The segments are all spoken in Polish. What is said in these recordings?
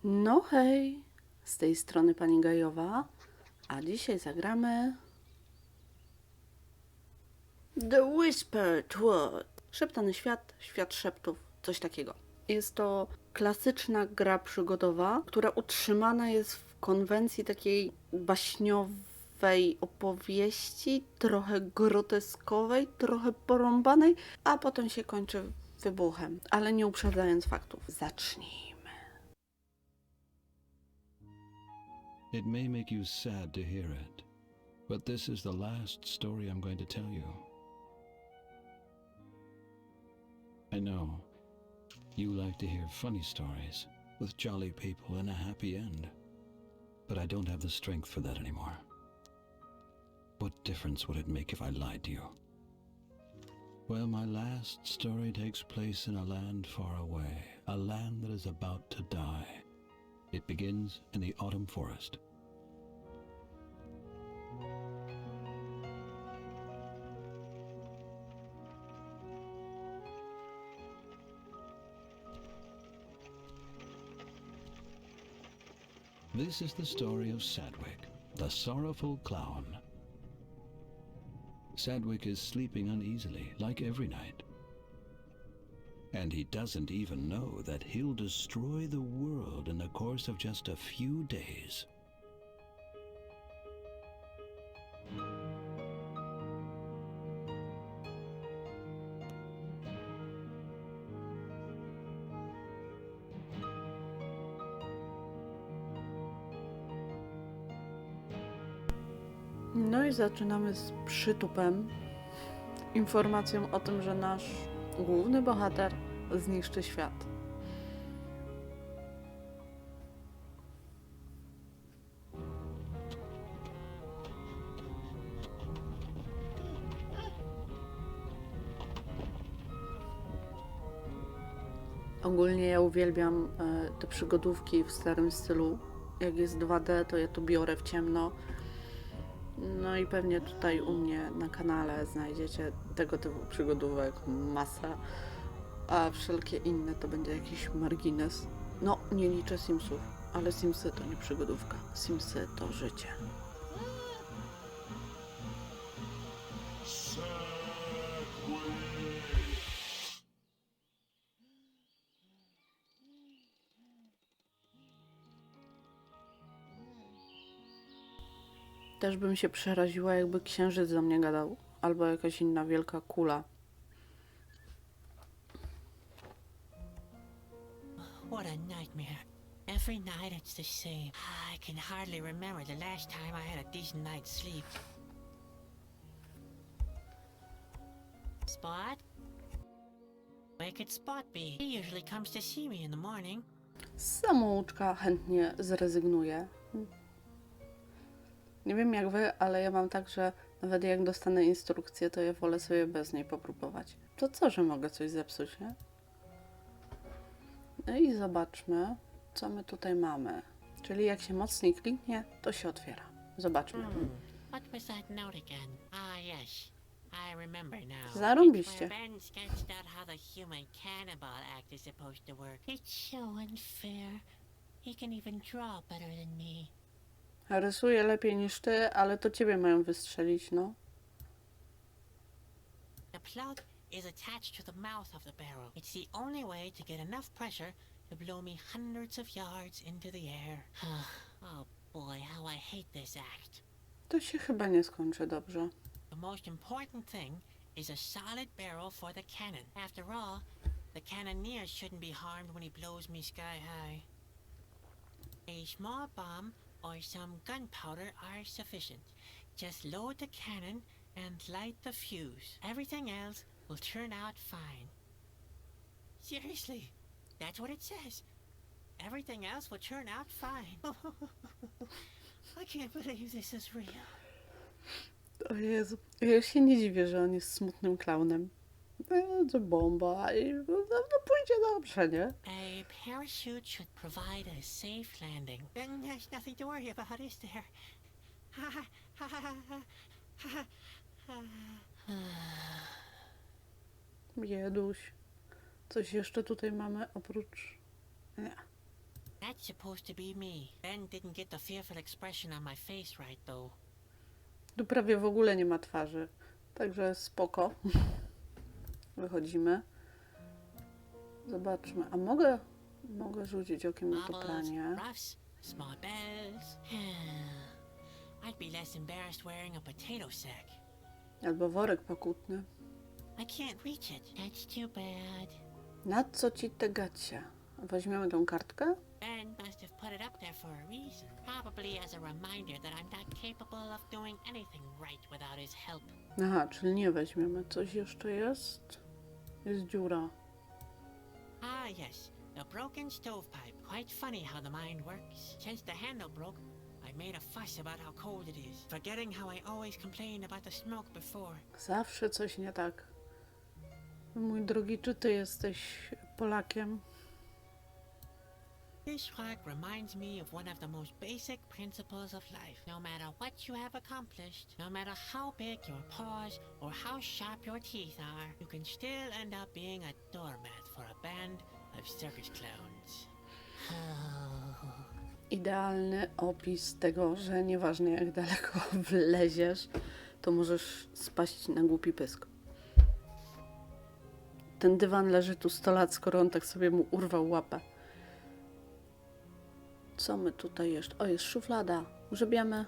No hej, z tej strony pani Gajowa, a dzisiaj zagramy The Whispered Word. Szeptany świat, świat szeptów, coś takiego. Jest to klasyczna gra przygodowa, która utrzymana jest w konwencji takiej baśniowej opowieści, trochę groteskowej, trochę porąbanej, a potem się kończy wybuchem. Ale nie uprzedzając faktów. Zacznijmy. It may make you sad to hear it, but this is the last story I'm going to tell you. I know you like to hear funny stories with jolly people and a happy end, but I don't have the strength for that anymore. What difference would it make if I lied to you? Well, my last story takes place in a land far away, a land that is about to die. It begins in the autumn forest. This is the story of Sadwick, the sorrowful clown. Sadwick is sleeping uneasily, like every night. And he doesn't even know that he'll destroy the world in the course of just a few days. No i zaczynamy z przytupem, informacją o tym, że nasz główny bohater zniszczy świat. Ogólnie ja uwielbiam te przygodówki w starym stylu. Jak jest 2D, to ja to biorę w ciemno. No i pewnie tutaj u mnie na kanale znajdziecie tego typu przygodówek masa, a wszelkie inne to będzie jakiś margines. No, nie liczę Simsów, ale Simsy to nie przygodówka. Simsy to życie. Też bym się przeraziła, jakby księżyc do mnie gadał, albo jakaś inna wielka kula. What a nightmare. Every night it's the same. I can hardly remember the last time I had a decent night's sleep. Spot? Where could Spot be? He usually comes to see me in the morning. Samouczka chętnie zrezygnuje. Nie wiem jak wy, ale ja mam tak, że nawet jak dostanę instrukcję, to ja wolę sobie bez niej popróbować. To co, że mogę coś zepsuć, nie? No i zobaczmy, co my tutaj mamy. Czyli jak się mocniej kliknie, to się otwiera. Zobaczmy. What was that note again? Ah, yes. I remember now. Zarąbiście. It's where Ben sketched out how the human cannibal act is supposed to work. It's so unfair. He can even draw better than me. Rysuję lepiej niż ty, ale to ciebie mają wystrzelić, no. The plug is attached to the mouth of the barrel. It's the only way to get enough pressure to blow me hundreds of yards into the air. Oh boy, how I hate this act. To się chyba nie skończy dobrze. The most important thing is a solid barrel for the cannon. After all, the cannoneer shouldn't be harmed when he blows me sky high. A small bomb or some gunpowder are sufficient. Just load the cannon and light the fuse. Everything else will turn out fine. Seriously, that's what it says. Everything else will turn out fine. I can't believe this is real. O Jezu, ja się nie dziwię, że on jest smutnym klaunem. To bomba i no pójdzie dobrze, nie? A parachute should provide a safe landing. Then there's nothing to worry about, is there? Bieduś. Coś jeszcze tutaj mamy oprócz... Nie. That's supposed to be me. Ben didn't get the fearful expression on my face right, though. Tu prawie w ogóle nie ma twarzy. Także spoko. Wychodzimy. Zobaczmy. A mogę rzucić okiem na to Marbles, pranie. ruffs, small bells. I'd be less embarrassed wearing a potato sack. Albo worek pokutny. I can't reach it. That's too bad. Na co ci te gacie? Weźmiemy tą kartkę? Ben must have put it up there for a reason. Probably as a reminder that I'm not capable of doing anything right without his help. Aha, czyli nie weźmiemy. Coś jeszcze jest? Jest dziura. Ah, yes. The broken stovepipe. Quite funny how the mind works. Since the handle broke, I made a fuss about how cold it is, forgetting how I always complained about the smoke before. Zawsze coś nie tak. Mój drogi, czy ty jesteś Polakiem? This rock reminds me of one of the most basic principles of life. No matter what you have accomplished, no matter how big your paws or how sharp your teeth are, you can still end up being a doormat for a band of circus clowns. Idealny opis tego, że nieważne jak daleko wleziesz, to możesz spaść na głupi pysk. Ten dywan leży tu 100 lat, skoro on tak sobie mu urwał łapę. Co my tutaj jeszcze? O, jest szuflada. Grzebiemy.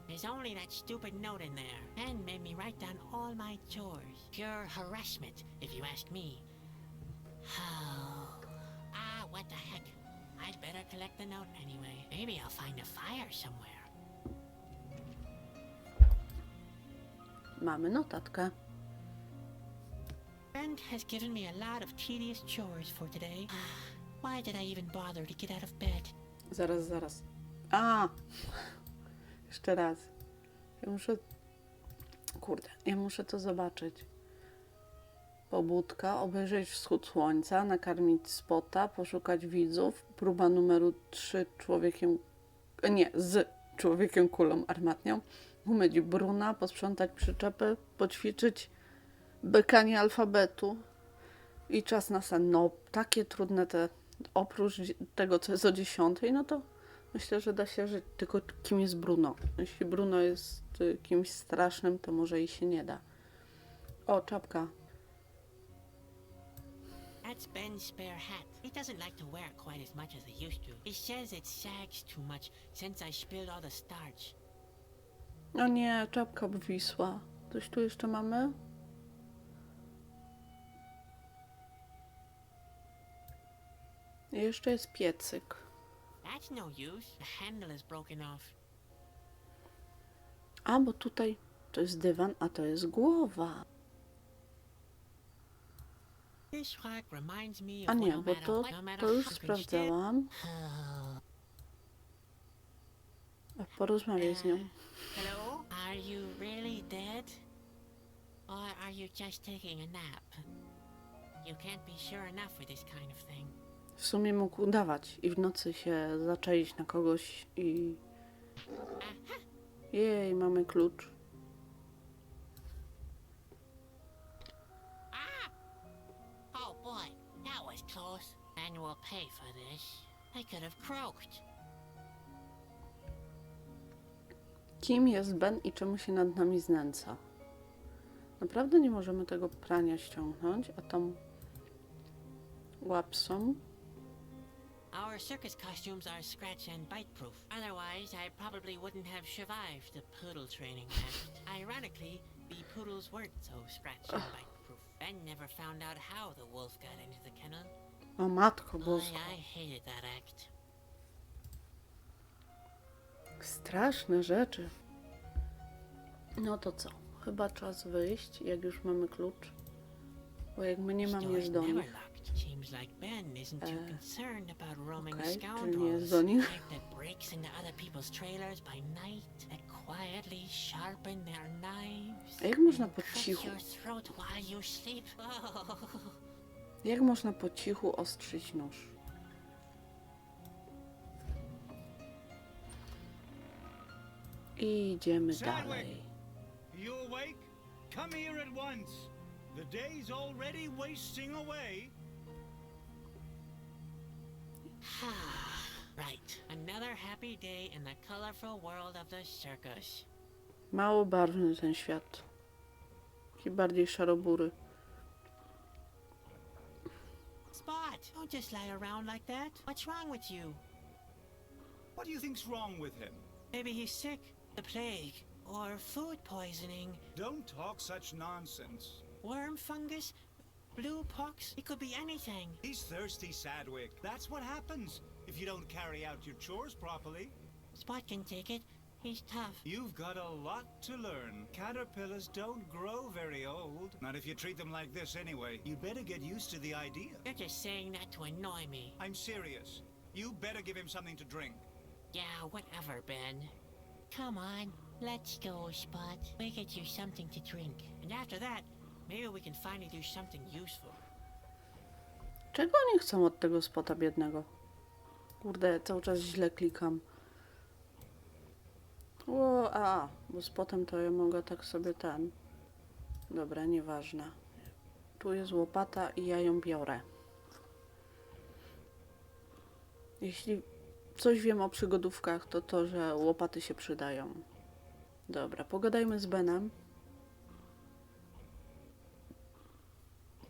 There's only that stupid note in there. Ben made me write down all my chores. Pure harassment, if you ask me. What the heck? I'd better collect the note anyway. Maybe I'll find a fire somewhere. Mamy notatkę. Ben has given me a lot of tedious chores for today. Why did I even bother to get out of bed? Zaraz. A! Jeszcze raz. Ja muszę to zobaczyć. Pobudka, obejrzeć wschód słońca, nakarmić Spota, poszukać widzów, próba numeru 3 z człowiekiem kulą armatnią, umyć bruna, posprzątać przyczepy, poćwiczyć bekanie alfabetu i czas na sen. No, takie trudne te, oprócz tego, co jest o 10, no to myślę, że da się żyć. Tylko kim jest Bruno? Jeśli Bruno jest kimś strasznym, to może i się nie da. O, czapka. That's Ben's spare hat. He doesn't like to wear it quite as much as he used to. He says it sags too much since I spilled all the starch. O nie, czapka obwisła. Coś tu jeszcze mamy? I jeszcze jest piecyk. That's no use. The handle is broken off. A, bo tutaj to jest dywan, a to jest głowa. This rock reminds me of A nie, no bo matter to what, no matter już how you can sprawdzałam. A porozmawiaj z nią. Hello? Are you really dead? Or are you just taking a nap? You can't be sure enough for this kind of thing. W sumie mógł udawać i w nocy się zaczaić na kogoś i... Jej, mamy klucz. Oh boy, that was close. And we'll pay for this. I could have croaked. Kim jest Ben i czemu się nad nami znęca? Naprawdę nie możemy tego prania ściągnąć, a tam łapsą. Our circus costumes are scratch and bite proof. Otherwise, I probably wouldn't have survived the poodle training test. Ironically, the poodles weren't so scratch and bite proof. Ben never found out how the wolf got into the kennel. O matko Boy, bosko. I hated that act. Straszne rzeczy. No to co? Chyba czas wyjść, jak już mamy klucz. Bo jak my nie mamy Store's jest do never nich. locked. Seems like Ben isn't too concerned about roaming okej, czyli nie scoundrels. jest do nich. Type that breaks into other people's trailers by night, that quietly sharpen their knives. A jak można and po cut cichu? your throat while you sleep. Oh. Jak można po cichu ostrzyć nóż? I idziemy dalej. You awake? Come here at once. The day's already wasting away. Right. Another happy day in the colorful world of the circus. Mało barwny ten świat. Taki bardziej szarobury. Spot, don't just lie around like that. What's wrong with you? What do you think's wrong with him? Maybe he's sick, the plague, or food poisoning, Don't talk such nonsense. worm fungus, blue pox. It could be anything. He's thirsty, Sadwick. That's what happens if you don't carry out your chores properly. Spot can take it. He's tough. You've got a lot to learn. Caterpillars don't grow very old. Not if you treat them like this anyway. You better get used to the idea. You're just saying that to annoy me. I'm serious. You better give him something to drink. Yeah, whatever, Ben. Come on, let's go, Spot. We get you something to drink. And after that, maybe we can finally do something useful. Czego oni chcą od tego Spota biednego? Kurde, cały czas źle klikam. Bo z Spotem to ja mogę tak sobie ten... Dobra, nieważne. Tu jest łopata i ja ją biorę. Jeśli coś wiem o przygodówkach, to to, że łopaty się przydają. Dobra, pogadajmy z Benem.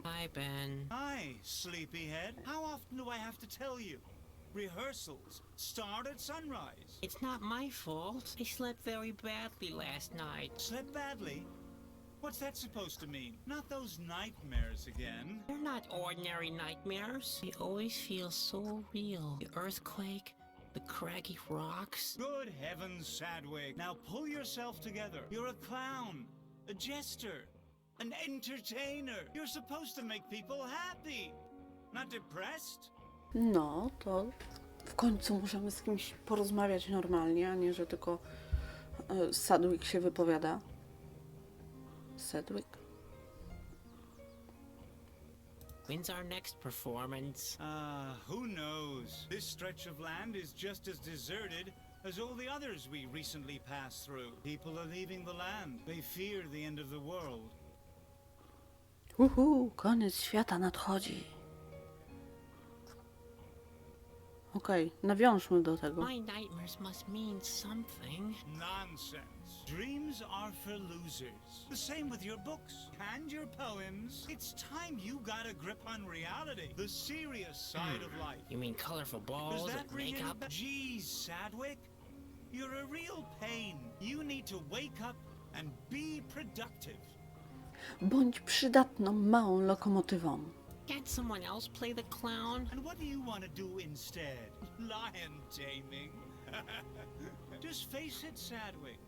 Hi, Ben. Hi, sleepyhead. How often do I have to tell you? Rehearsals start at sunrise. It's not my fault. I slept very badly last night. Slept badly? What's that supposed to mean? Not those nightmares again. They're not ordinary nightmares. They always feel so real. The earthquake, the craggy rocks. Good heavens, Sadwick. Now pull yourself together. You're a clown, a jester, an entertainer. You're supposed to make people happy, not depressed. No, to w końcu możemy z kimś porozmawiać normalnie, a nie, że tylko Sadwick się wypowiada. Sadwick? When's our next performance? Who knows? This stretch of land is just as deserted as all the others we recently passed through. People are leaving the land. They fear the end of the world. Koniec świata nadchodzi. Okej, nawiążmy do tego. My nightmares must mean something. Nonsense. Dreams are for losers. The same with your books and your poems. It's time you got a grip on reality, the serious side of life. You mean colorful Does balls that and ring any makeup? bell? Geez, Sadwick. You're a real pain. You need to wake up and be productive. Bądź przydatną, małą lokomotywą. Can't someone else play the clown? And what do you want to do instead? Lion taming? Just face it, Sadwick.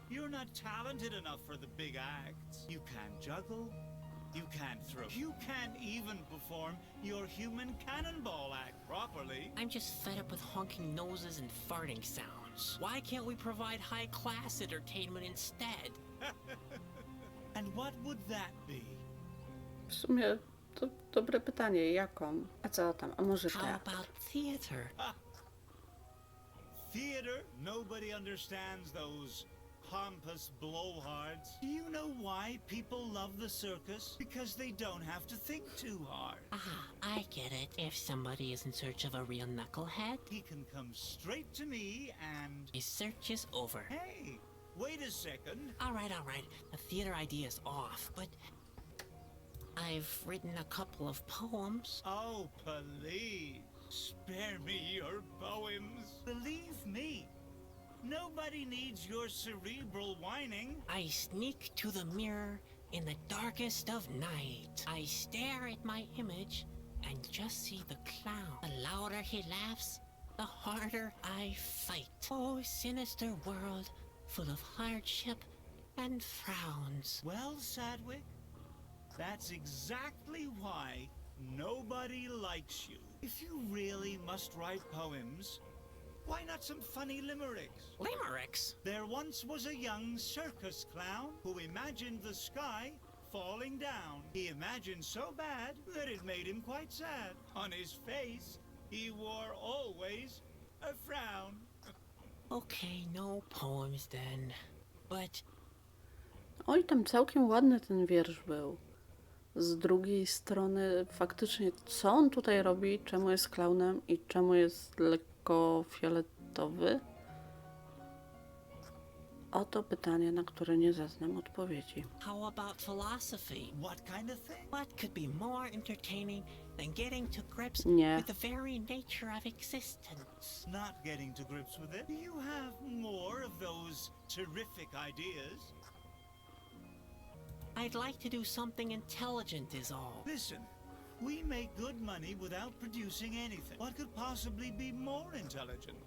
You're not talented enough for the big acts. You can't juggle. You can't throw. You can't even perform your human cannonball act properly. I'm just fed up with honking noses and farting sounds. Why can't we provide high-class entertainment instead? And what would that be? W sumie to dobre pytanie, jaką? A co tam? A może How teatr? about theater? Theater? Nobody understands those pompous blowhards. Do you know why people love the circus? Because they don't have to think too hard. I get it. If somebody is in search of a real knucklehead, He can come straight to me and... his search is over. Hey, wait a second. All right. The theater idea is off, but I've written a couple of poems. Oh, please, spare me your poems. Believe me, nobody needs your cerebral whining. I sneak to the mirror in the darkest of night. I stare at my image and just see the clown. The louder he laughs, the harder I fight. Oh, sinister world, full of hardship and frowns. Well, Sadwick, that's exactly why nobody likes you. If you really must write poems, why not some funny limericks? Limericks? There once was a young circus clown who imagined the sky falling down. He imagined so bad that it made him quite sad. On his face, he wore always a frown. Okay, no poems then. But Oj, tam całkiem ładny ten wiersz był. z drugiej strony faktycznie co on tutaj robi, czemu jest klaunem i czemu jest lekko fioletowy? Oto pytanie, na które nie zaznam odpowiedzi. How about philosophy? What kind of thing? What could be more entertaining than getting to grips Nie. with the very nature of existence? Not getting to grips with it? Do you have more of those terrific ideas? I'd like to do something intelligent is all. Listen, we make good money without producing anything. What could possibly be more intelligent?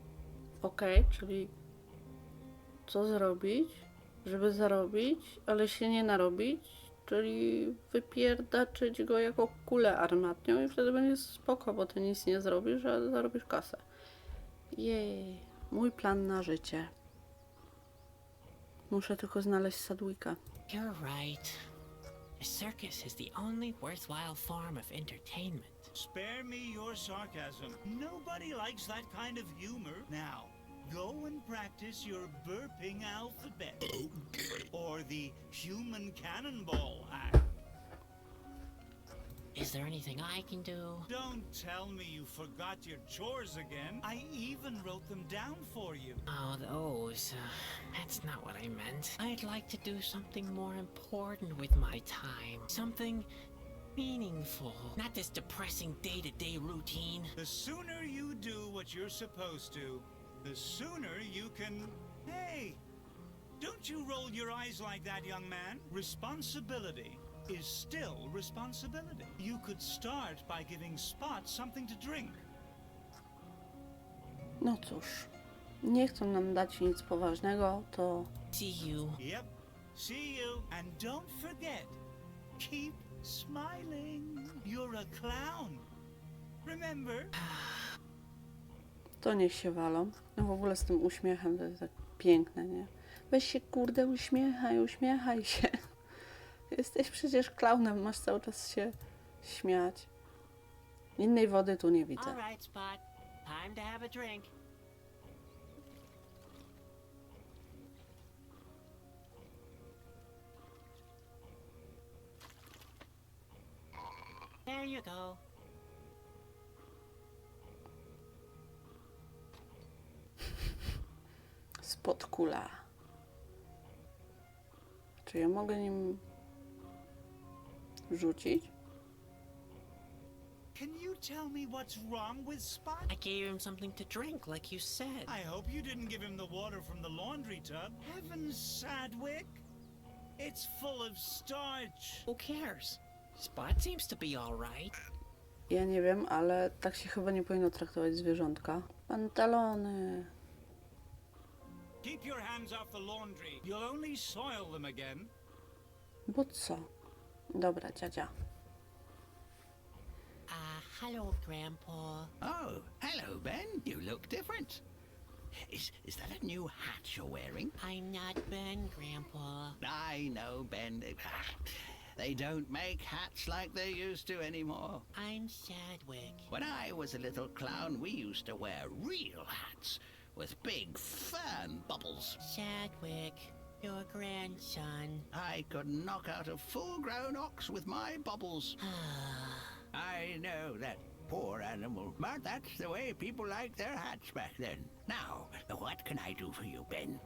Okej, czyli co zrobić, żeby zarobić, ale się nie narobić, czyli wypierdaczyć go jako kulę armatnią i wtedy będzie spoko, bo ty nic nie zrobisz, a zarobisz kasę. Jej, mój plan na życie. Muszę tylko znaleźć Sadwicka. You're right. A circus is the only worthwhile form of entertainment. Spare me your sarcasm. Nobody likes that kind of humor. Now, go and practice your burping alphabet. Or the human cannonball act. Is there anything I can do? Don't tell me you forgot your chores again. I even wrote them down for you. Oh, those. That's not what I meant. I'd like to do something more important with my time. Something meaningful. Not this depressing day-to-day routine. The sooner you do what you're supposed to, the sooner you can... Hey, don't you roll your eyes like that, young man. Responsibility is still responsibility. You could start by giving Spot something to drink. No cóż, nie chcą nam dać nic poważnego, to See you. Yep, see you. And don't forget, keep smiling. You're a clown. Remember? to niech się walą. No w ogóle z tym uśmiechem to jest tak piękne, nie? Weź się kurde uśmiechaj się. Jesteś przecież klaunem, masz cały czas się śmiać. Innej wody tu nie widzę. All right, Spot. Time to have a drink. There you go. Spod kula. Czy ja mogę nim rzucić? Can you tell me what's wrong with Spot? I gave him something to drink, like you said. I hope you didn't give him the water from the laundry tub. Heavens, Sadwick! It's full of starch. Who cares? Spot seems to be all right. Ja nie wiem, ale tak się chyba nie powinno traktować zwierzątka. Pantalony. Keep your hands off the laundry. You'll only soil them again. Bo co? Dobra, dziadzia. Hello, Grandpa. Oh, hello, Ben. You look different. Is that a new hat you're wearing? I'm not Ben, Grandpa. I know, Ben. They don't make hats like they used to anymore. I'm Sadwick. When I was a little clown, we used to wear real hats with big fern bubbles. Sadwick, your grandson. I could knock out a full-grown ox with my bubbles. I know that poor animal, but that's the way people liked their hats back then. Now, what can I do for you, Ben?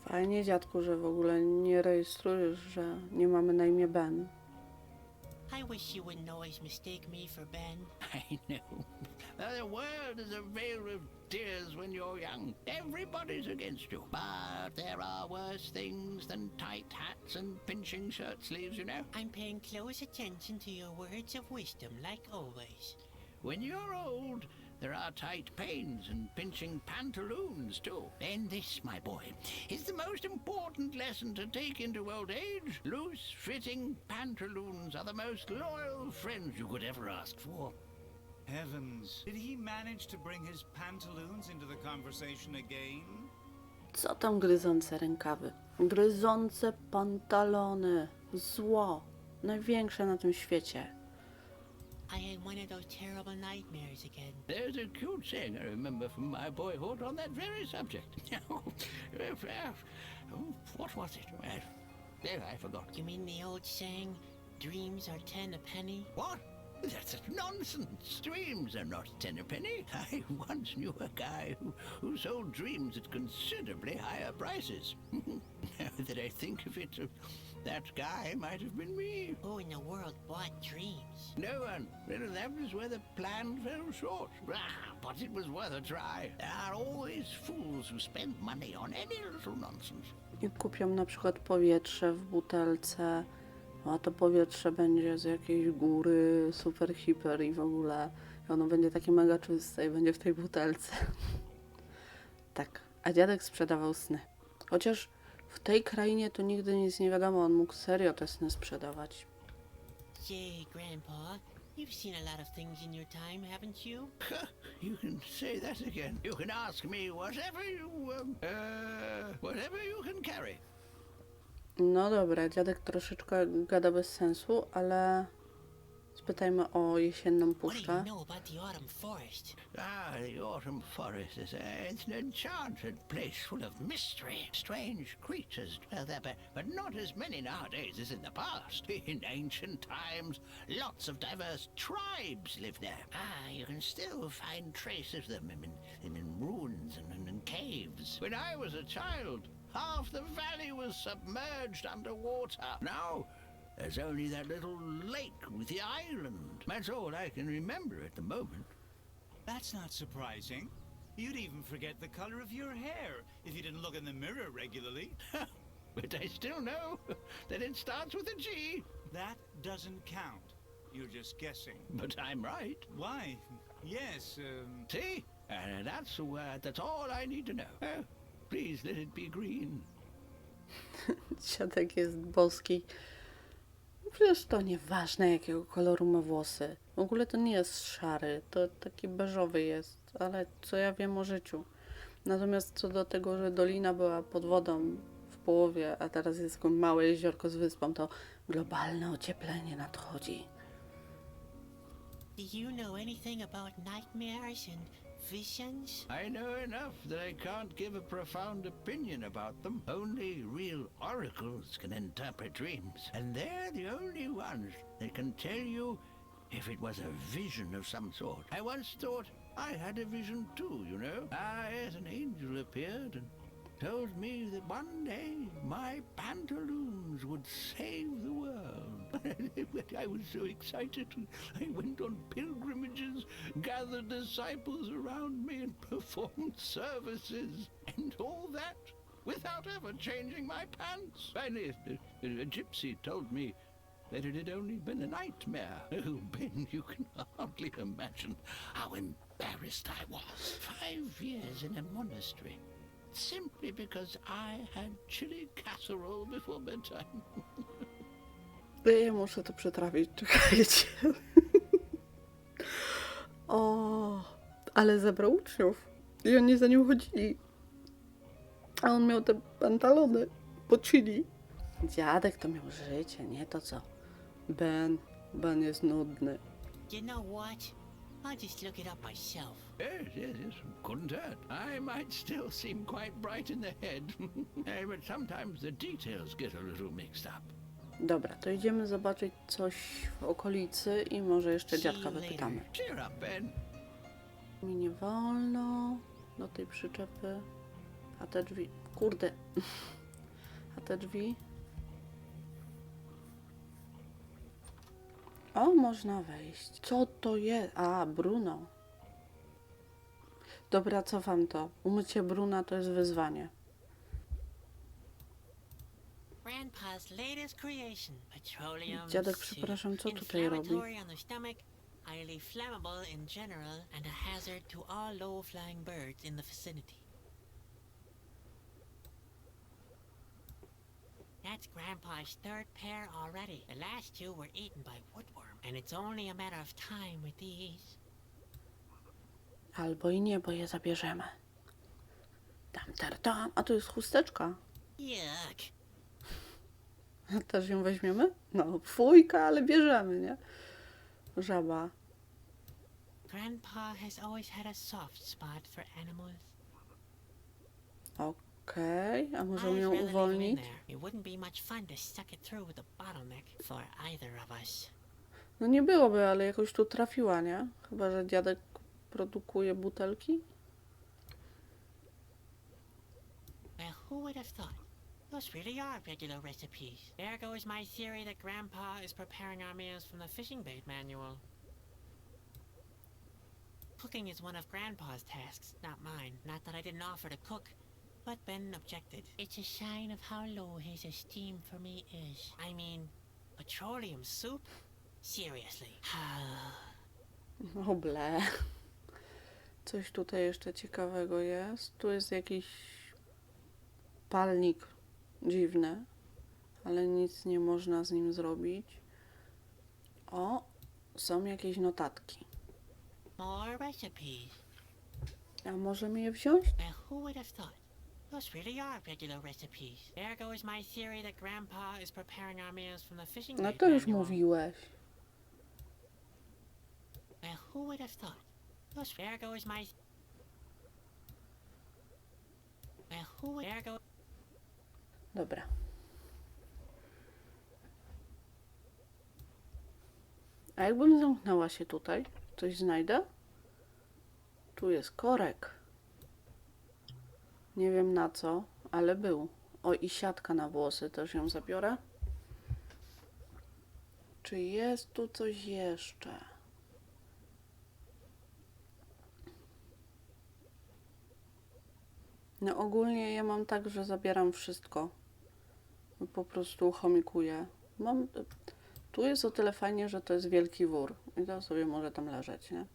Fajnie, dziadku, że w ogóle nie rejestrujesz, że nie mamy na imię Ben. I wish you wouldn't always mistake me for Ben. I know. The world is a vale of tears when you're young. Everybody's against you. But there are worse things than tight hats and pinching shirt sleeves, you know. I'm paying close attention to your words of wisdom, like always. When you're old, there are tight pains and pinching pantaloons, too. And this, my boy, is the most important lesson to take into old age. Loose-fitting pantaloons are the most loyal friends you could ever ask for. Heavens, did he manage to bring his pantaloons into the conversation again? Co tam gryzące rękawy? Gryzące pantalony. Zło. Największe na tym świecie. I had one of those terrible nightmares again. There's a cute saying I remember from my boyhood on that very subject. What was it? I forgot. You mean the old saying, dreams are 10 a penny? What? That's nonsense. Dreams are not 10 a penny. I once knew a guy who sold dreams at considerably higher prices. Now that I think of it, that guy might have been me. Who in the world bought dreams? No one. Well, that was where the plan fell short. But it was worth a try. There are always fools who spend money on any little nonsense. I kupią na przykład powietrze w butelce, a to powietrze będzie z jakiejś góry, super, hiper i w ogóle. I ono będzie takie mega czyste i będzie w tej butelce. Tak, a dziadek sprzedawał sny. Chociaż w tej krainie to nigdy nic nie wiadomo, on mógł serio te sny sprzedawać. Say, Grandpa, you've seen a lot of things in your time, haven't you? You can say that again. You can ask me whatever you can carry. No dobra, dziadek troszeczkę gada bez sensu, ale spytajmy o jesienną What do you puszczę. know about the autumn forest? The autumn forest is it's an enchanted place full of mystery. Strange creatures dwell there, but not as many nowadays as in the past. In ancient times, lots of diverse tribes lived there. You can still find traces of them in ruins and in caves. When I was a child, half the valley was submerged underwater. Now, there's only that little lake with the island. That's all I can remember at the moment. That's not surprising. You'd even forget the color of your hair if you didn't look in the mirror regularly. But I still know that it starts with a G. That doesn't count. You're just guessing. But I'm right. Why? Yes, See? That's all I need to know. Please let it be green. Dziadek jest boski. Przecież to nieważne, jakiego koloru ma włosy. W ogóle to nie jest szary, to taki beżowy jest, ale co ja wiem o życiu. Natomiast co do tego, że dolina była pod wodą w połowie, a teraz jest tylko małe jeziorko z wyspą, to globalne ocieplenie nadchodzi. Do you know anything about nightmares and visions? I know enough that I can't give a profound opinion about them. Only real oracles can interpret dreams, and they're the only ones that can tell you if it was a vision of some sort. I once thought I had a vision too, you know. Yes, an angel appeared and told me that one day my pantaloons would save the world. I was so excited. I went on pilgrimages, gathered disciples around me and performed services. And all that without ever changing my pants. Finally, a gypsy told me that it had only been a nightmare. Oh, Ben, you can hardly imagine how embarrassed I was. 5 years in a monastery. Simply because I had chili casserole before bedtime. Ja muszę to przetrawić, czekajcie. O, ale zebrał uczniów i oni za nim chodzili. A on miał te pantalony po chili. Dziadek to miał życie, nie to co. Ben jest nudny. You know what? I'll just look it up myself. Yes, couldn't hurt. I might still seem quite bright in the head, but sometimes the details get a little mixed up. Dobra, to idziemy zobaczyć coś w okolicy i może jeszcze dziadka wypytamy. Cheer up, Ben. Mi nie wolno do tej przyczepy. A te drzwi... Kurde. A te drzwi... O, można wejść. Co to jest? A, Bruno. Dobra, cofam to. Umycie Bruna to jest wyzwanie. Grandpa's latest creation, petroleum Dziadek, suit. przepraszam, co tutaj robi? Inflammatory on the stomach, highly flammable in general, and a hazard to all low-flying birds in the vicinity. That's Grandpa's third pair already. The last 2 were eaten by woodworm, and it's only a matter of time with these. Albo i nie, bo je zabierzemy. Tam. A to jest chusteczka. Yuck. Też ją weźmiemy? No, fujka, ale bierzemy, nie? Żaba. Grandpa has always had a soft spot for animals. Okej, a I'd możemy ją rather leave him in uwolnić? there. It wouldn't be much fun to suck it through with the bottleneck for either of us. No nie byłoby, ale jakoś tu trafiła, nie? Chyba że dziadek produkuje butelki? Well, who would have thought? Those really are regular recipes. There goes my theory that Grandpa is preparing our meals from the fishing bait manual. Cooking is one of Grandpa's tasks, not mine. Not that I didn't offer to cook, but Ben objected. It's a sign of how low his esteem for me is. I mean, petroleum soup? Seriously. O ble. Coś tutaj jeszcze ciekawego jest. Tu jest jakiś palnik dziwny, ale nic nie można z nim zrobić. O, są jakieś notatki. More recipes. A możemy je wziąć? Well, who would have thought? Those really are regular recipes. There goes my theory that Grandpa is preparing our meals from the fishing No bait to już manual. mówiłeś. Well, who would have thought? There goes my... Well, who would... There go... Dobra. A jakbym zamknęła się tutaj, coś znajdę? Tu jest korek. Nie wiem na co, ale był. O, i siatka na włosy, też ją zabiorę. Czy jest tu coś jeszcze? No ogólnie ja mam tak, że zabieram wszystko. Po prostu chomikuję. Tu jest o tyle fajnie, że to jest wielki wór. I to sobie może tam leżeć, nie?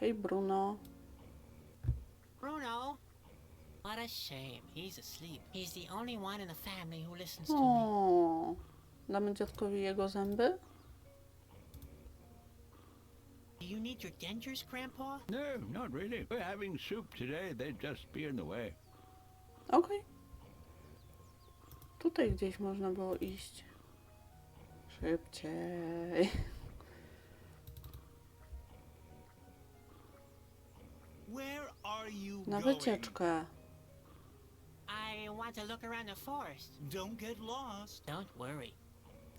Hej Bruno. Bruno! What a shame. He's asleep. He's the only one in the family who listens to me. O, damy dziadkowi jego zęby? Do you need your dentures, Grandpa? No, not really. We're having soup today. They'd just be in the way. Okej. Tutaj gdzieś można było iść. Szybciej. Where are you Na going? wycieczkę. I want to look around the forest. Don't get lost. Don't worry.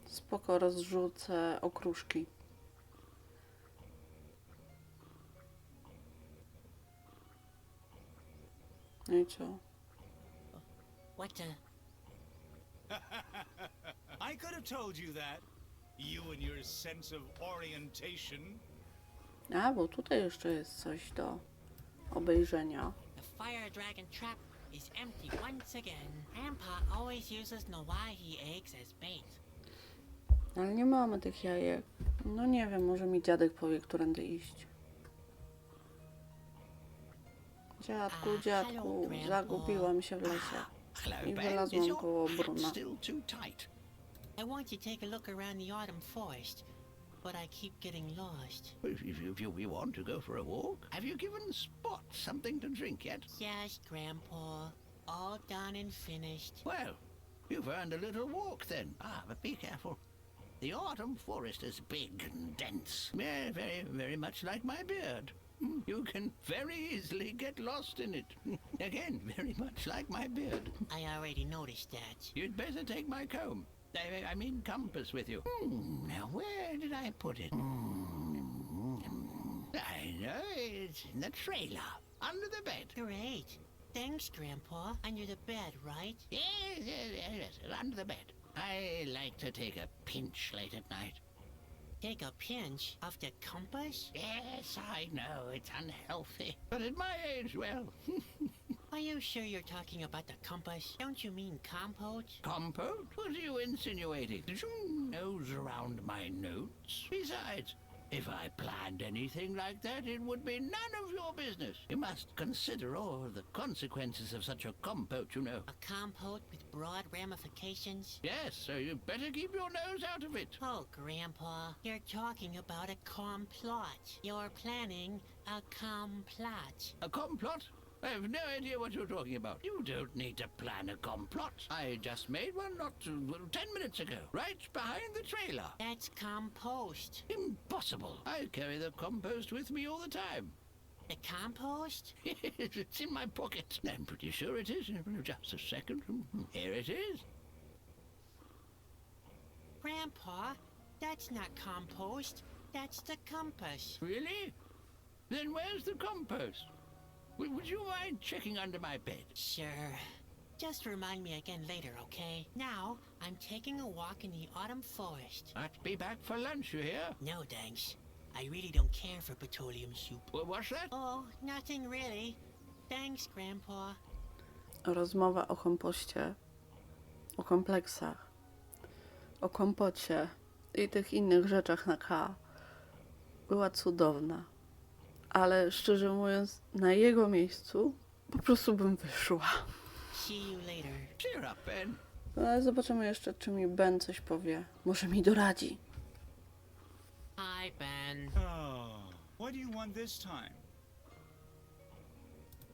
Spoko, rozrzucę okruszki. No i co? What the... I could have told you that. You and your sense of orientation. A, bo tutaj jeszcze jest coś do obejrzenia. The fire dragon trap is empty once again. Grandpa always uses Nowahi eggs as bait. Ale nie mamy tych jajek. No nie wiem, może mi dziadek powie, którędy iść. Dziadku, dziadku, zagubiłam się w lesie. Hello, I Ben. Is wylazłam your koło hat Bruna. still too tight? I want to take a look around the autumn forest, but I keep getting lost. If you want to go for a walk, have you given Spot something to drink yet? Yes, Grandpa. All done and finished. Well, you've earned a little walk then. Ah, but be careful. The autumn forest is big and dense. Yeah, very much like my beard. You can very easily get lost in it. Again, very much like my beard. I already noticed that. You'd better take my comb. I mean compass with you. Now, where did I put it? I know, it's in the trailer, under the bed. Great. Thanks, Grandpa. Under the bed, right? Yes, under the bed. I like to take a pinch late at night. Take a pinch of the compass? Yes, I know, it's unhealthy. But at my age, well... Are you sure you're talking about the compass? Don't you mean compote? Compote? What are you insinuating? Did you nose around my notes? Besides, if I planned anything like that, it would be none of your business. You must consider all the consequences of such a compote, you know. A compote with broad ramifications? Yes, so you better keep your nose out of it. Oh, Grandpa, you're talking about a complot. You're planning a complot. A complot? I have no idea what you're talking about. You don't need to plan a complot. I just made one not 10 minutes ago, right behind the trailer. That's compost. Impossible. I carry the compost with me all the time. The compost? It's in my pocket. I'm pretty sure it is. Just a second. Here it is. Grandpa, that's not compost. That's the compass. Really? Then where's the compost? Would you mind checking under my bed? Sure. Just remind me again later, okay? Now, I'm taking a walk in the autumn forest. I'll be back for lunch, you hear? No, thanks. I really don't care for petroleum soup. What's that? Oh, nothing really. Thanks, Grandpa. Rozmowa o kompoście, o kompleksach, o kompocie i tych innych rzeczach na K była cudowna. Ale szczerze mówiąc, na jego miejscu po prostu bym wyszła. See you later. Cheer up, Ben. Ale zobaczymy jeszcze, czy mi Ben coś powie. Może mi doradzi. Hi, Ben. Oh, what do you want this time?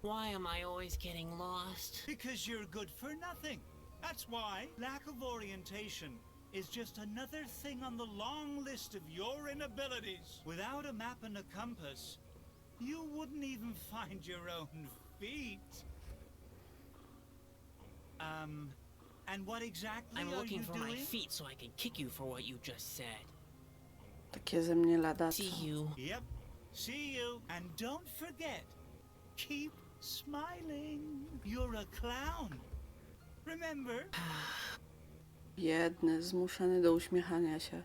Why am I always getting lost? Because you're good for nothing. That's why. Lack of orientation is just another thing on the long list of your inabilities. Without a map and a compass, you wouldn't even find your own feet. And what exactly I'm are looking you for my doing? feet so I can kick you for what you just said. Takie ze mnie ladacze. See you. Yep. See you. And don't forget, keep smiling. You're a clown. Remember? Biedny, zmuszony do uśmiechania się.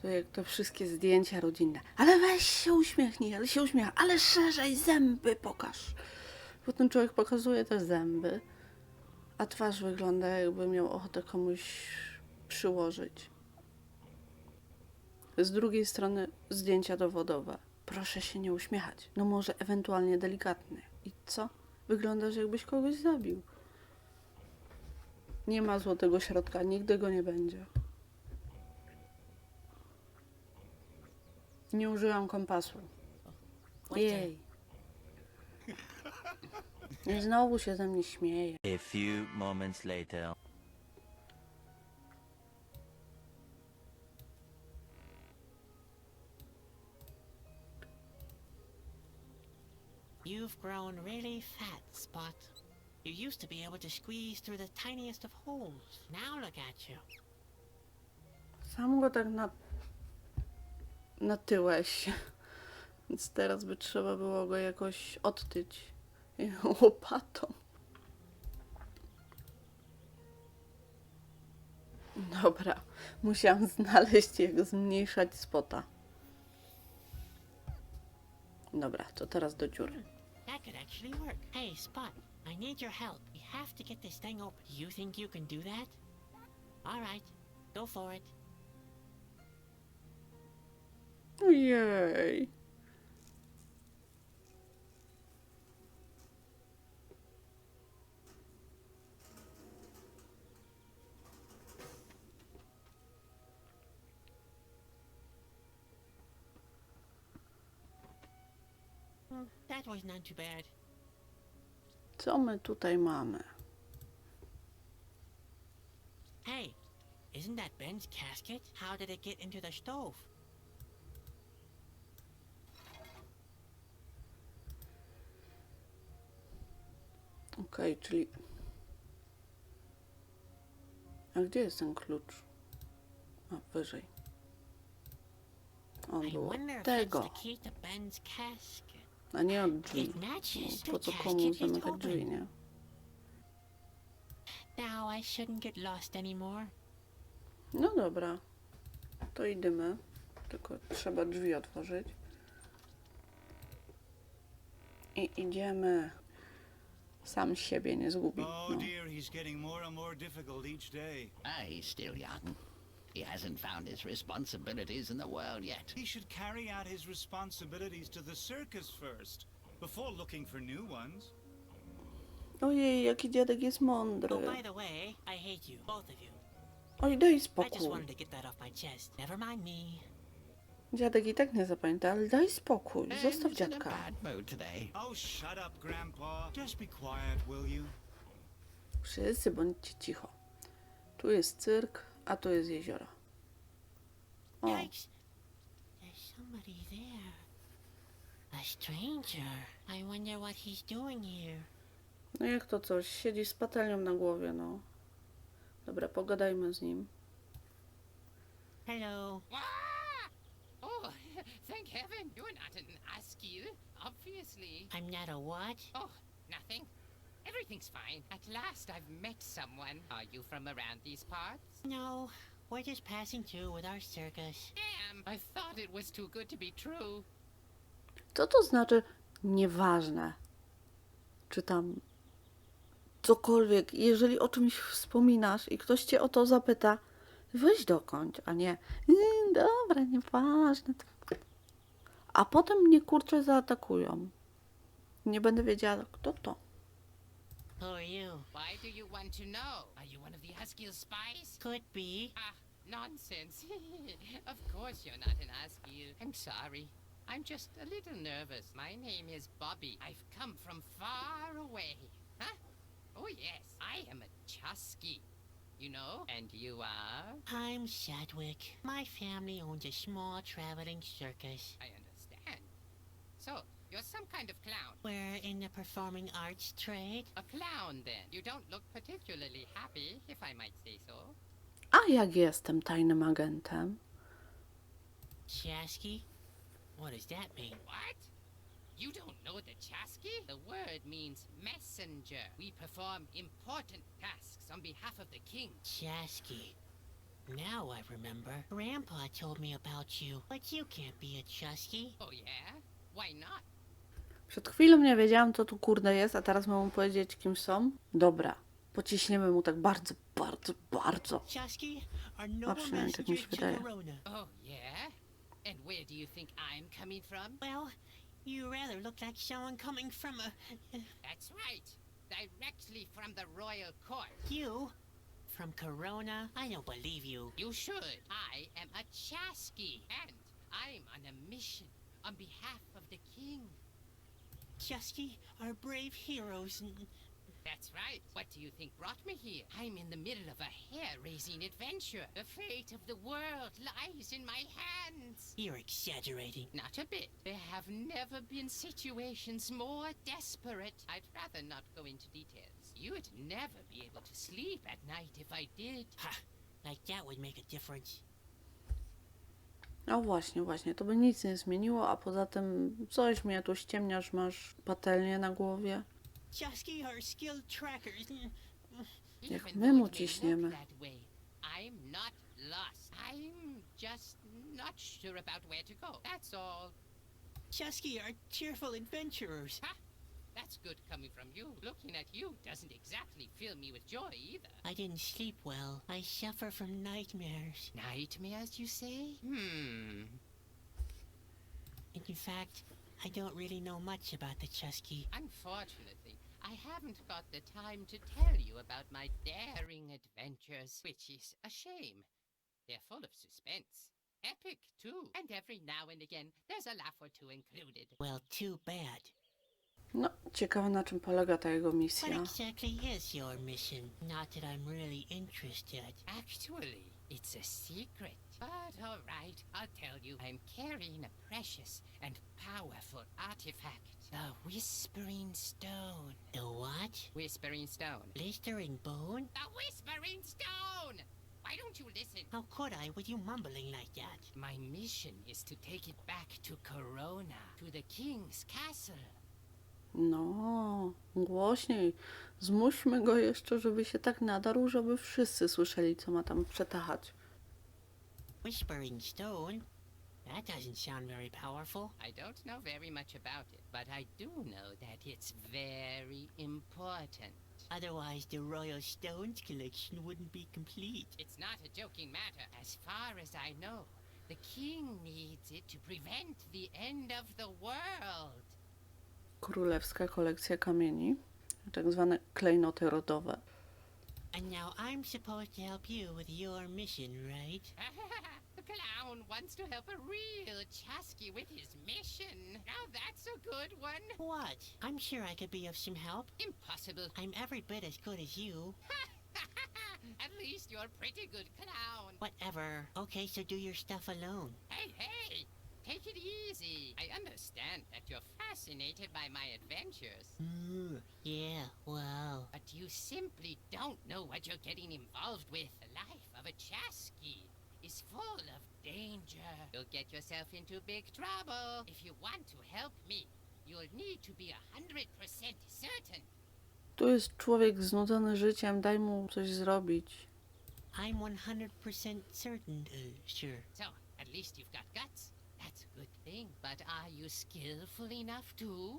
To jak te wszystkie zdjęcia rodzinne. Ale weź się uśmiechnij, ale się uśmiecha. Ale szerzej zęby pokaż. Potem człowiek pokazuje te zęby, a twarz wygląda, jakby miał ochotę komuś przyłożyć. Z drugiej strony zdjęcia dowodowe. Proszę się nie uśmiechać. No może ewentualnie delikatnie. I co? Wyglądasz, jakbyś kogoś zabił. Nie ma złotego środka, nigdy go nie będzie. Nie użyłam kompasu. Jej. I znowu się ze mnie śmieje. A few moments later. You've grown really fat, Spot. You used to be able to squeeze through the tiniest of holes. Now look at you. Sam go tak natyłeś. Więc teraz by trzeba było go jakoś odtyć łopatą. Dobra, musiałam znaleźć, jak zmniejszać spota. Dobra, to teraz do dziury. That could actually work. Hey, Spot, I need your help. We have to get this thing open. You think you can do that? All right, go for it. Ojej. That was not too bad. Co my tutaj mamy? Hey, isn't that Ben's casket? How did it get into the stove? Okej, czyli... A gdzie jest ten klucz? A, wyżej. On I był wonder od if tego, that's the key to Ben's casket. a nie od drzwi. It matches. Po The co komu casket is zamykać drzwi, open. nie? Now I shouldn't get lost anymore. No dobra, to idziemy. Tylko trzeba drzwi otworzyć. I idziemy. Sam siebie nie zgubi. Oh No. dear, he's getting more and more difficult each day. He's still young. He hasn't found his responsibilities in the world yet. He should carry out his responsibilities to the circus first, before looking for new ones. Ojej, jaki dziadek jest mądry. Oh, by the way, I hate you, both of you. Oj, daj I just spokój. wanted to get that off my chest. Never mind me. Dziadek i tak nie zapamięta, ale daj spokój. Zostaw Ben's in a dziadka. bad mood today. Oh, shut up, Grandpa. Just be quiet, will you? Wszyscy bądźcie cicho. Tu jest cyrk, a tu jest jezioro. O, Yikes! There's somebody there. A stranger. I wonder what he's doing here. No jak to coś? Siedzi z patelnią na głowie, no. Dobra, pogadajmy z nim. Hello. Ah! Oh, thank heaven you're not an Askil, obviously. I'm not a what? Oh, nothing. Everything's fine. At last I've met someone. Are you from around these parts? No, we're just passing through with our circus. Damn, I thought it was too good to be true. Co to znaczy nieważne? Czy tam cokolwiek. Jeżeli o czymś wspominasz i ktoś cię o to zapyta, weź dokończ, a nie dobra, nieważne. A potem mnie kurczę zaatakują. Nie będę wiedziała, kto to. Who are you? Why do you want to know? Are you one of the Askil spies? Could be. Ah, nonsense. Of course you're not an Askil. I'm sorry. I'm just a little nervous. My name is Bobby. I've come from far away. Huh? Oh yes, I am a Chusky. You know? And you are? I'm Sadwick. My family owns a small traveling circus. I understand. So, you're some kind of clown. We're in the performing arts trade. A clown, then. You don't look particularly happy, if I might say so. A jak jestem tajnym agentem? Chasky? What does that mean? What? You don't know the Chasky? The word means messenger. We perform important tasks on behalf of the king. Chasky. Now I remember. Grandpa told me about you, but you can't be a Chusky. Oh yeah? Why not? Przed chwilą nie wiedziałam, co tu kurde jest, a teraz mam mu powiedzieć, kim są? Dobra, pociśniemy mu tak bardzo, bardzo, bardzo. Chusky are A noble przynajmniej tak mi się messengers to wydaje. Corona. Oh yeah? And where do you think I'm coming from? Well, you rather look like someone coming from a... That's right. Directly from the royal court. You? From Corona? I don't believe you. You should. I am a Chasky, and I'm on a mission on behalf of the king. Chusky are brave heroes and... That's right. What do you think brought me here? I'm in the middle of a hair-raising adventure. The fate of the world lies in my hands. You're exaggerating. Not a bit. There have never been situations more desperate. I'd rather not go into details. You'd never be able to sleep at night if I did. Ha! Like that would make a difference. No właśnie, właśnie, to by nic nie zmieniło, a poza tym coś mnie tu ściemniasz, masz patelnię na głowie. Chusky are skilled trackers. Jak Even my though mu it may look ciśniemy. that way, I'm not lost. I'm just not sure about where to go. That's all. Chusky are cheerful adventurers. Ha! That's good coming from you. Looking at you doesn't exactly fill me with joy either. I didn't sleep well. I suffer from nightmares. Nightmares, you say? In fact, I don't really know much about the Chusky. Unfortunately, I haven't got the time to tell you about my daring adventures, which is a shame. They're full of suspense. Epic, too. And every now and again, there's a laugh or two included. Well, too bad. No, ciekawe na czym polega ta jego What misja. exactly is your mission? Not that I'm really interested. Actually, it's a secret. But all right, I'll tell you. I'm carrying a precious and powerful artifact. The Whispering Stone. The what? Whispering Stone. Blistering bone? The Whispering Stone! Why don't you listen? How could I with you mumbling like that? My mission is to take it back to Corona, to the king's castle. No, głośniej. Zmuśmy go jeszcze, żeby się tak nadarł, żeby wszyscy słyszeli, co ma tam przetachać. Whispering stone? That doesn't sound very powerful. I don't know very much about it, but I do know that it's very important. Otherwise, the Royal Stones collection wouldn't be complete. It's not a joking matter. As far as I know, the king needs it to prevent the end of the world. Królewska kolekcja kamieni, tak zwane klejnoty rodowe. And now I'm supposed to help you with your mission, right? The clown wants to help a real Chasky with his mission. Now that's a good one. What? I'm sure I could be of some help. Impossible. I'm every bit as good as you. At least you're a pretty good clown. Whatever. Okay, so do your stuff alone. Hey, hey! take it easy. I understand that you're fascinated by my adventures. Yeah, well. But you simply don't know what you're getting involved with. The life of a Chasky is full of danger. You'll get yourself into big trouble. If you want to help me, you'll need to be 100% certain. Tu jest człowiek znudzony życiem, daj mu coś zrobić. I'm 100% certain, sure. So, at least you've got guts. That's a good thing. But are you skillful enough to?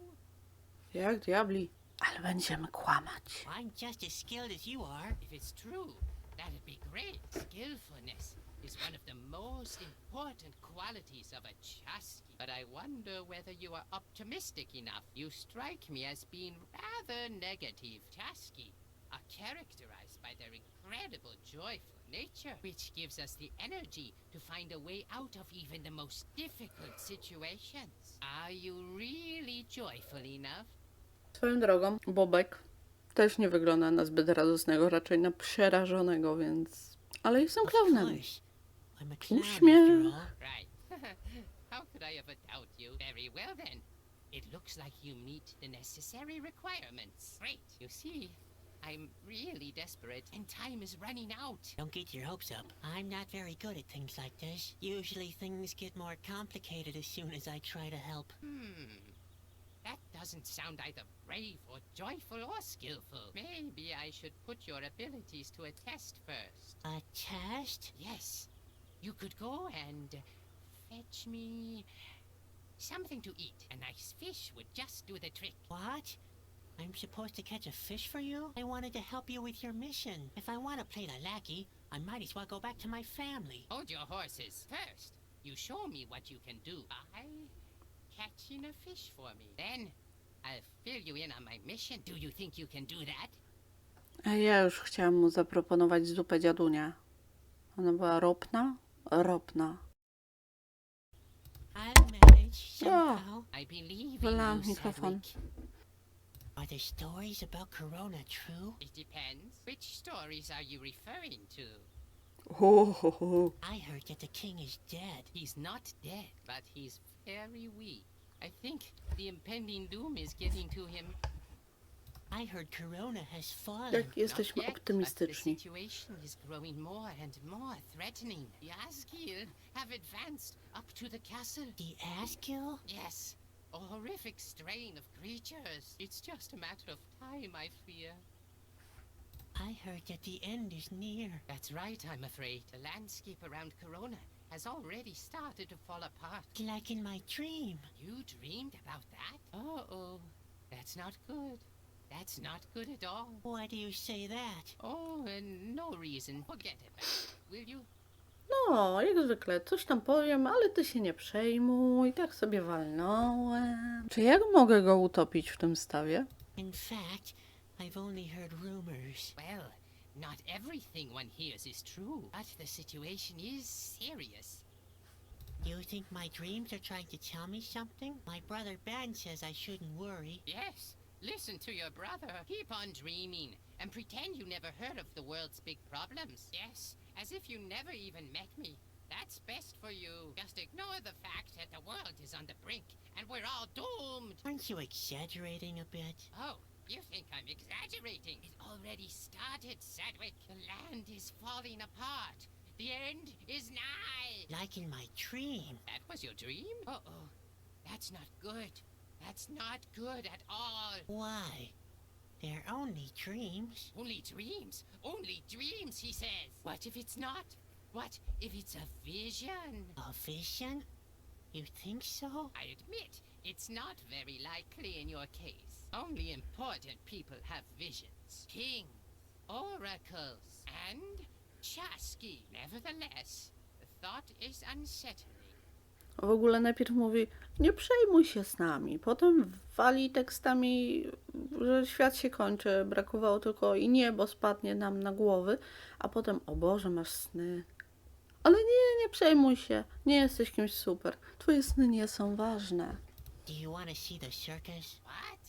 Jak diabli. Ale będziemy kłamać. I'm just as skilled as you are. If it's true, that'd be great. Skillfulness is one of the most important qualities of a Chasky. But I wonder whether you are optimistic enough. You strike me as being rather negative. Chasky are characterized by their incredible joyful nature, which gives us the energy to find a way out of even the most difficult situations. Are you really joyful enough? Swoją drogą, Bobek też nie wygląda na zbyt radosnego, raczej na przerażonego, więc... Ale jestem Of klaunem. course. I'm a clown Uśmiech. after all. Right. How could I ever doubt you? Very well then. It looks like you meet the necessary requirements. Great. You see, I'm really desperate and time is running out. Don't get your hopes up. I'm not very good at things like this. Usually things get more complicated as soon as I try to help. That doesn't sound either brave or joyful or skillful. Maybe I should put your abilities to a test first. A test? Yes. You could go and fetch me something to eat. A nice fish would just do the trick. What? I'm supposed to catch a fish for you? I wanted to help you with your mission. If I want to play the lackey, I might as well go back to my family. Hold your horses. First, you show me what you can do by catching a fish for me. Then, I'll fill you in on my mission. Do you think you can do that? A ja już chciałam mu zaproponować zupę dziadunia. Ona była ropna? Ropna. I'll manage somehow. I believe in Wylałam you, mikrofon. Sadwick. Are the stories about Corona true? It depends. Which stories are you referring to? Ho, ho, ho. I heard that the king is dead. He's not dead, but he's very weak. I think the impending doom is getting to him. I heard Corona has fallen. Jak jesteśmy Not yet, but optymistyczni. the situation is growing more and more threatening. The Asgil have advanced up to the castle. The Askill? Yes, a horrific strain of creatures. It's just a matter of time, I fear. I heard that the end is near. That's right, I'm afraid. The landscape around Corona has already started to fall apart. Like in my dream. You dreamed about that? Uh-oh. That's not good. That's not good at all. Why do you say that? Oh, and no reason. Forget about it, will you? No, jak zwykle, coś tam powiem, ale ty się nie przejmuj, tak sobie walnąłem. Czy jak mogę go utopić w tym stawie? In fact, I've only heard rumors. Well, not everything one hears is true, but the situation is serious. You think my dreams are trying to tell me something? My brother Ben says I shouldn't worry. Yes, listen to your brother. Keep on dreaming and pretend you never heard of the world's big problems. Yes, as if you never even met me. That's best for you. Just ignore the fact that the world is on the brink and we're all doomed. Aren't you exaggerating a bit? Oh, you think I'm exaggerating? It already started, Sadwick. The land is falling apart. The end is nigh. Like in my dream. That was your dream? Uh-oh. That's not good. That's not good at all. Why? They're only dreams. Only dreams. Only dreams, he says. What if it's not? What if it's a vision? A vision? You think so? I admit, it's not very likely in your case. Only important people have visions. Kings, oracles, and Chasky. Nevertheless, the thought is unsettling. W ogóle najpierw mówi, nie przejmuj się z nami. Potem wali tekstami, że świat się kończy, brakowało tylko i niebo spadnie nam na głowy, a potem, o Boże, masz sny. Ale nie przejmuj się, nie jesteś kimś super. Twoje sny nie są ważne. Do you want to see the circus? What?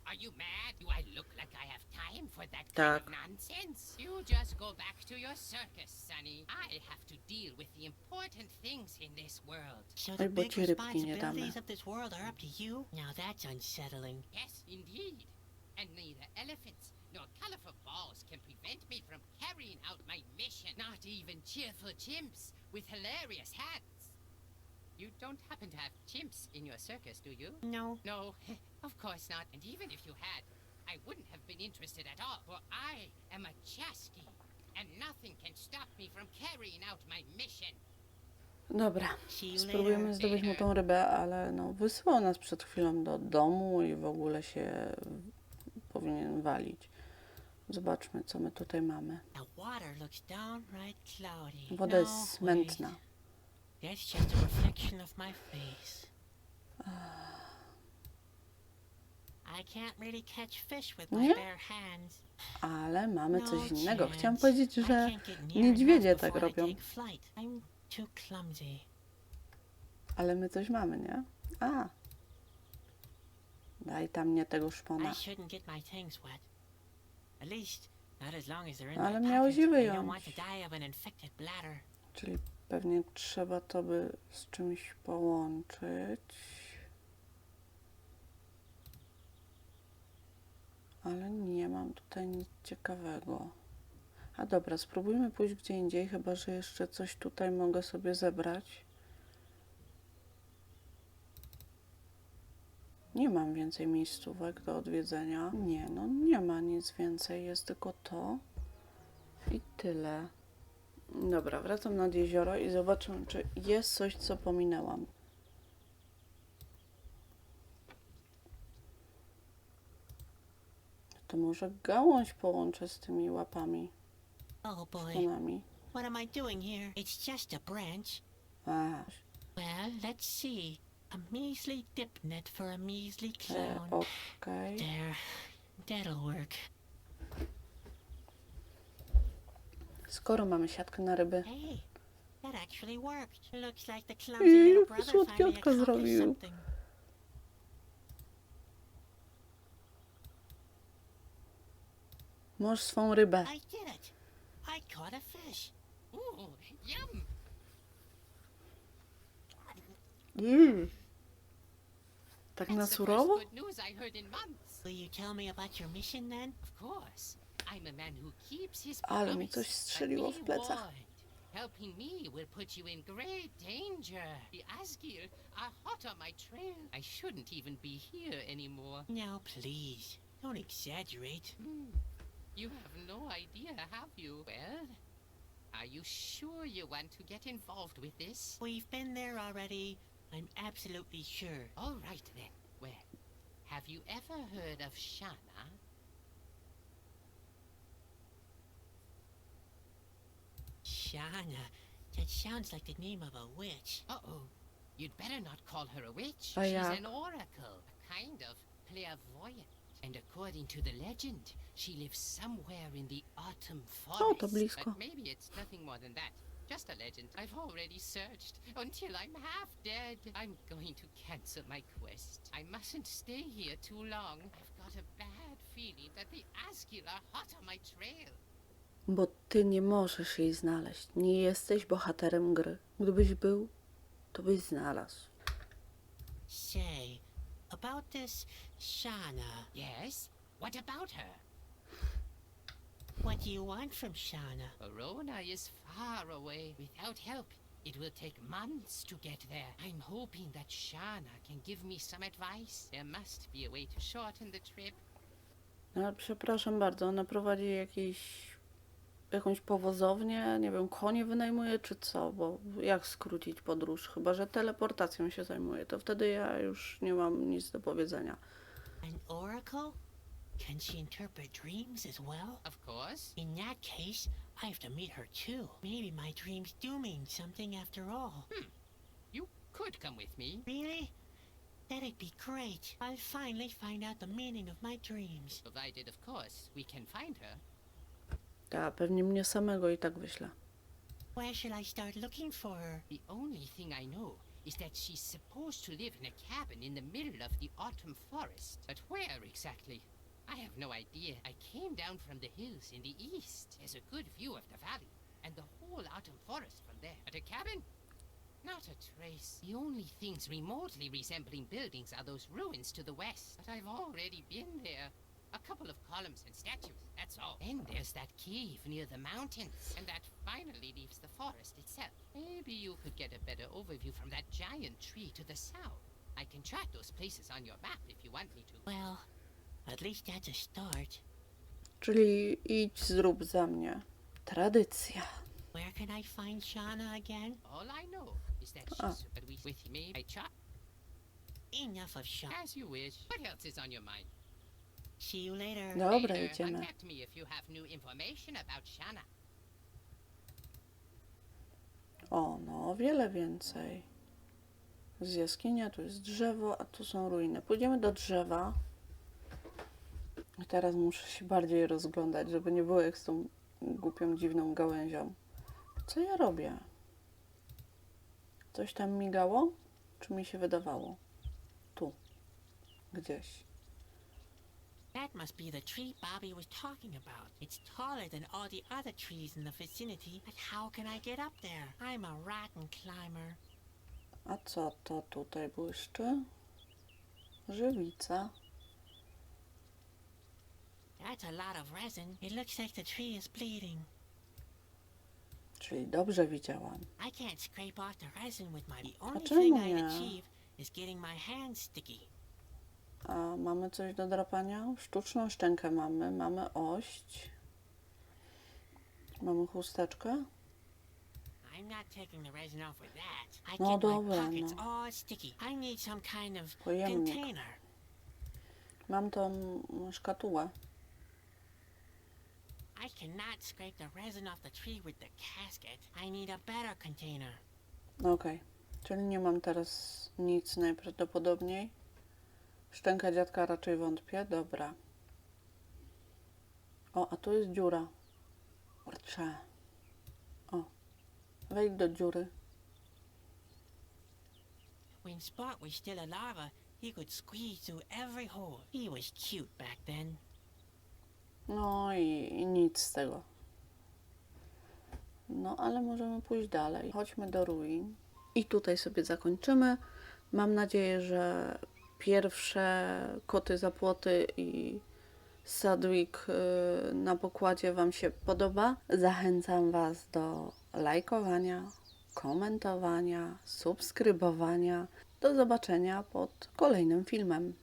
Are you mad? Do I look like I have time? time for that kind Tak. of nonsense. You just go back to your circus, Sonny. I have to deal with the important things in this world. So Oj, the bo big ci rybki nie damy. responsibilities of this world are up to you? Now that's unsettling. Yes, indeed. And neither elephants nor colorful balls can prevent me from carrying out my mission. Not even cheerful chimps with hilarious hats. You don't happen to have chimps in your circus, do you? No. No, of course not. And even if you had, I wouldn't have been interested at all, for I am a Chasky, and nothing can stop me from carrying out my mission. Dobra, See you spróbujemy later. zdobyć mu tą rybę, ale no wysłał nas przed chwilą do domu i w ogóle się powinien walić. Zobaczmy, co my tutaj mamy. The water looks downright cloudy. Woda No, jest smętna. wait. That's just a reflection of my face. I can't really catch fish with my Nie? bare hands. Ale mamy No coś innego. chance. Chciałam powiedzieć, I że can't get near niedźwiedzie enough tak before they robią. take flight. I'm too clumsy. Ale my coś mamy, nie? A. Daj tam mnie tego I szpona. shouldn't get my things wet. At least not as long as they're in Ale my miałeś pocket. je I don't want to wyjąć. die of an infected bladder. Czyli pewnie trzeba to by z czymś połączyć. Ale nie mam tutaj nic ciekawego. A dobra, spróbujmy pójść gdzie indziej, chyba że jeszcze coś tutaj mogę sobie zebrać. Nie mam więcej miejscówek do odwiedzenia. Nie, no nie ma nic więcej, jest tylko to i tyle. Dobra, wracam nad jezioro i zobaczę, czy jest coś, co pominęłam. To może gałąź połączę z tymi łapami, Oh boy, szponami. what am I doing here? It's just a branch. A, Well, let's see. A measly dip net for a measly clown. okej. There, that'll work. Skoro mamy siatkę na ryby, Hey, that actually worked. Looks like the clumsy Ej, little jakie brother słodkie finally oczka accomplished zrobił. something. masz swą rybę. I did it. I caught a fish. Ooh, yum! Tak na That's the surowo? first good news I heard in months. Will you tell me about your mission then? Of course, I'm a man who keeps his Ale mi promise. coś strzeliło w But be plecach. warned, helping me will put you in great danger. The Asgir are hot on my trail. I shouldn't even be here anymore. Now, please, don't exaggerate. You have no idea, have you? Well, are you sure you want to get involved with this? We've been there already. I'm absolutely sure. All right then. Well, have you ever heard of Shana? Shana. That sounds like the name of a witch. Uh-oh. You'd better not call her a witch. Oh, She's yeah. an oracle, a kind of clairvoyant. And according to the legend, she lives somewhere in the autumn forest. to blisko. But maybe it's nothing more than that. Just a legend. I've already searched until I'm half dead. I'm going to cancel my quest. I mustn't stay here too long. I've got a bad feeling that the Asgil are hot on my trail. Bo ty nie możesz jej znaleźć. Nie jesteś bohaterem gry. Gdybyś był, to byś znalazł. Say, about this Shana. Yes? What about her? What do you want from Shana? Verona is far away. Without help, it will take months to get there. I'm hoping that Shana can give me some advice. There must be a way to shorten the trip. No, ale przepraszam bardzo, ona prowadzi jakąś powozownię, nie wiem, konie wynajmuje czy co, bo jak skrócić podróż? Chyba że teleportacją się zajmuje, to wtedy ja już nie mam nic do powiedzenia. An oracle? Can she interpret dreams as well? Of course. In that case, I have to meet her too. Maybe my dreams do mean something after all. You could come with me. Really? That'd be great. I'll finally find out the meaning of my dreams. Provided, of course, we can find her. Ja pewnie mnie samego i tak wyślę. Where should I start looking for her? The only thing I know is that she's supposed to live in a cabin in the middle of the autumn forest. But where exactly? I have no idea. I came down from the hills in the east. There's a good view of the valley and the whole autumn forest from there. At a cabin? Not a trace. The only things remotely resembling buildings are those ruins to the west. But I've already been there. A couple of columns and statues, that's all. Then there's that cave near the mountains. And that finally leaves the forest itself. Maybe you could get a better overview from that giant tree to the south. I can track those places on your map if you want me to. Well, at least that's a start. Czyli idź, zrób za mnie. Tradycja. Where can I find Shauna again? All I know is that Ah. she's with me. I chat Enough of Shauna. as you wish. What else is on your mind? See you later. Dobra, Later, idziemy. contact me if you have new information about Shana. O, no, o wiele więcej. Z jaskinia, tu jest drzewo, a tu są ruiny. Pójdziemy do drzewa. I teraz muszę się bardziej rozglądać, żeby nie było jak z tą głupią, dziwną gałęzią. Co ja robię? Coś tam migało? Czy mi się wydawało? Tu. Gdzieś. That must be the tree Bobby was talking about. It's taller than all the other trees in the vicinity, but how can I get up there? I'm a rotten climber. A co to tutaj błyszczy? Żywica. That's a lot of resin. It looks like the tree is bleeding. Czyli dobrze widziałam. I can't scrape off the resin with my... The only czemu thing nie? I'd achieve is getting my hands sticky. A mamy coś do drapania? Sztuczną szczękę mamy. Mamy ość. Mamy chusteczkę. I'm not taking the resin off with that. I No get my dobra, pockets no. all sticky. I need some kind of Pojemnik. container. Mam tą szkatułę. I cannot scrape the resin off the tree with the casket. I need a better container. No okej. Czyli nie mam teraz nic najprawdopodobniej. Szczęka dziadka raczej wątpię. Dobra. O, a tu jest dziura. Kurczę. O. Wejdź do dziury. When Spot was still a larva, he could squeeze through every hole. He was cute back then. No i nic z tego. No, ale możemy pójść dalej. Chodźmy do ruin. I tutaj sobie zakończymy. Mam nadzieję, że pierwsze koty za płoty i Sadwick na pokładzie Wam się podoba. Zachęcam Was do lajkowania, komentowania, subskrybowania. Do zobaczenia pod kolejnym filmem.